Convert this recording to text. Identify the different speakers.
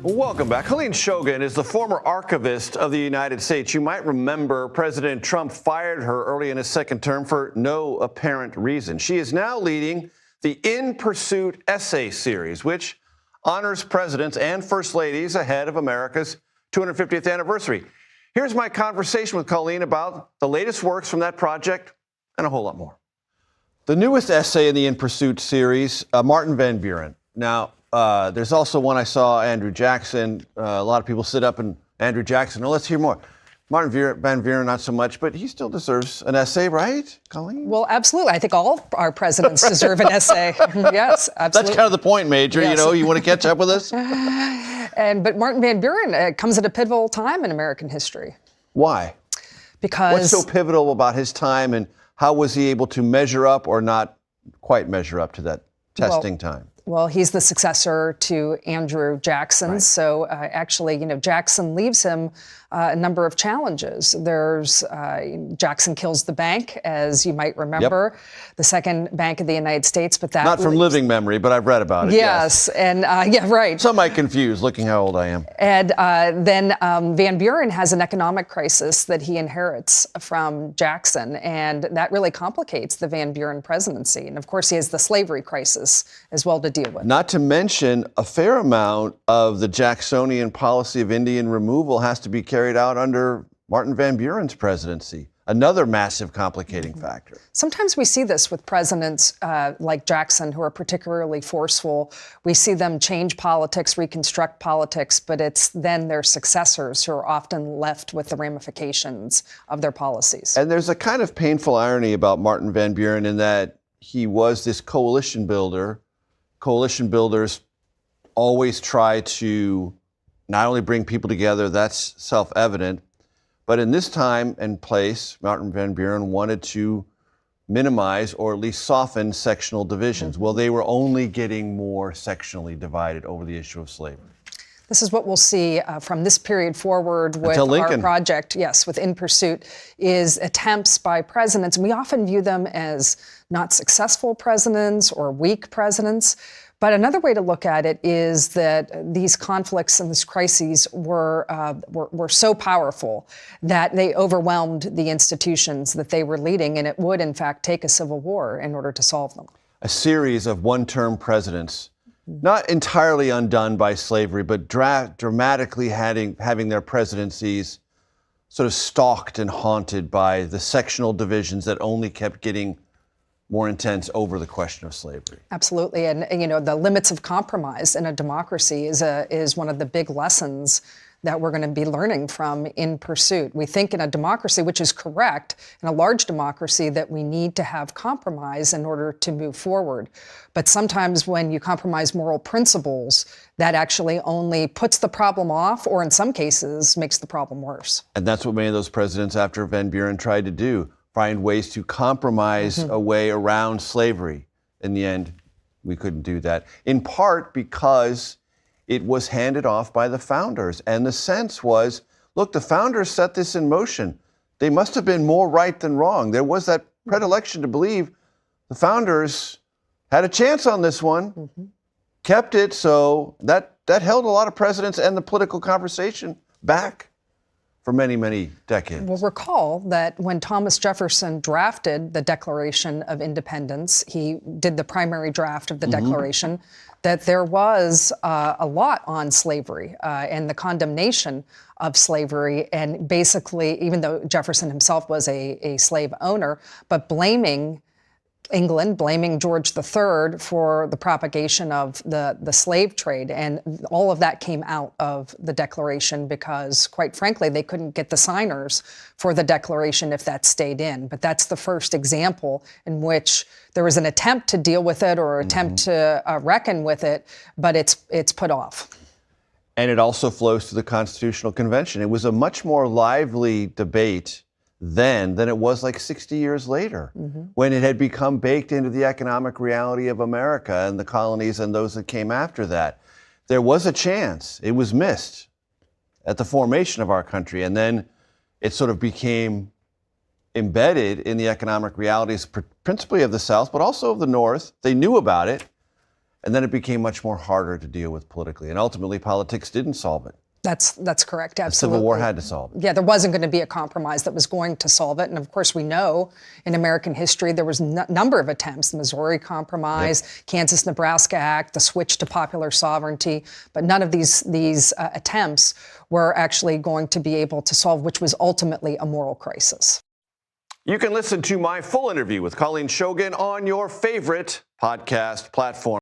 Speaker 1: Welcome back. Colleen Shogan is the former archivist of the United States. You might remember President Trump fired her early in his second term for no apparent reason. She is now leading the In Pursuit essay series, which honors presidents and first ladies ahead of America's 250th anniversary. Here's my conversation with Colleen about the latest works from that project and a whole lot more. The newest essay in the In Pursuit series, Martin Van Buren. Now, there's also one I saw, Andrew Jackson. A lot of people sit up and Andrew Jackson. Well, let's hear more. Martin Van Buren, not so much, but he still deserves an essay, right, Colleen?
Speaker 2: Well, absolutely. I think all our presidents deserve an essay. Yes, absolutely.
Speaker 1: That's kind of the point, Major. Yes. You know, you want to catch up with us?
Speaker 2: But Martin Van Buren comes at a pivotal time in American history.
Speaker 1: Why?
Speaker 2: Because
Speaker 1: what's so pivotal about his time, and how was he able to measure up or not quite measure up to that testing time?
Speaker 2: Well, he's the successor to Andrew Jackson.
Speaker 1: Right.
Speaker 2: So actually, Jackson leaves him a number of challenges. There's Jackson kills the bank, as you might remember, the second bank of the United States. But that
Speaker 1: not from living memory, but I've read about it.
Speaker 2: Yes, and yeah, right.
Speaker 1: Some might confuse, looking how old I am.
Speaker 2: And then Van Buren has an economic crisis that he inherits from Jackson, and that really complicates the Van Buren presidency. And of course, he has the slavery crisis as well to deal with.
Speaker 1: Not to mention, a fair amount of the Jacksonian policy of Indian removal has to be carried out under Martin Van Buren's presidency. Another massive complicating factor.
Speaker 2: Sometimes we see this with presidents like Jackson, who are particularly forceful. We see them change politics, reconstruct politics, but it's then their successors who are often left with the ramifications of their policies.
Speaker 1: And there's a kind of painful irony about Martin Van Buren in that he was this coalition builder. Coalition builders always try to not only bring people together, that's self-evident, but in this time and place, Martin Van Buren wanted to minimize or at least soften sectional divisions. Well, they were only getting more sectionally divided over the issue of slavery.
Speaker 2: This is what we'll see from this period forward with our project, yes, with In Pursuit, is attempts by presidents. And we often view them as not successful presidents or weak presidents. But another way to look at it is that these conflicts and these crises were so powerful that they overwhelmed the institutions that they were leading, and it would, in fact, take a civil war in order to solve them.
Speaker 1: A series of one-term presidents, not entirely undone by slavery, but dramatically having their presidencies sort of stalked and haunted by the sectional divisions that only kept getting more intense over the question of slavery.
Speaker 2: Absolutely, and the limits of compromise in a democracy is one of the big lessons that we're going to be learning from In Pursuit. We think in a democracy, which is correct, in a large democracy, that we need to have compromise in order to move forward. But sometimes when you compromise moral principles, that actually only puts the problem off, or in some cases, makes the problem worse.
Speaker 1: And that's what many of those presidents after Van Buren tried to do. Find ways to compromise a way around slavery. In the end, we couldn't do that, in part because it was handed off by the founders. And the sense was, look, the founders set this in motion. They must have been more right than wrong. There was that predilection to believe the founders had a chance on this one, kept it, so that held a lot of presidents and the political conversation back for many, many decades.
Speaker 2: Well, recall that when Thomas Jefferson drafted the Declaration of Independence, he did the primary draft of the Declaration, that there was a lot on slavery and the condemnation of slavery, and basically, even though Jefferson himself was a slave owner, but blaming England, blaming George III for the propagation of the slave trade. And all of that came out of the Declaration because, quite frankly, they couldn't get the signers for the Declaration if that stayed in. But that's the first example in which there was an attempt to deal with it or attempt to reckon with it, but it's put off.
Speaker 1: And it also flows to the Constitutional Convention. It was a much more lively debate then than it was like 60 years later, when it had become baked into the economic reality of America and the colonies and those that came after that. There was a chance. It was missed at the formation of our country, and then it sort of became embedded in the economic realities, principally of the South, but also of the North. They knew about it, And then it became much more harder to deal with politically. And ultimately, politics didn't solve it.
Speaker 2: That's correct. Absolutely.
Speaker 1: The Civil War had to solve it.
Speaker 2: Yeah, there wasn't going to be a compromise that was going to solve it. And of course, we know in American history there was a number of attempts: the Missouri Compromise, Kansas-Nebraska Act, the switch to popular sovereignty. But none of these attempts were actually going to be able to solve, which was ultimately a moral crisis.
Speaker 1: You can listen to my full interview with Colleen Shogan on your favorite podcast platform.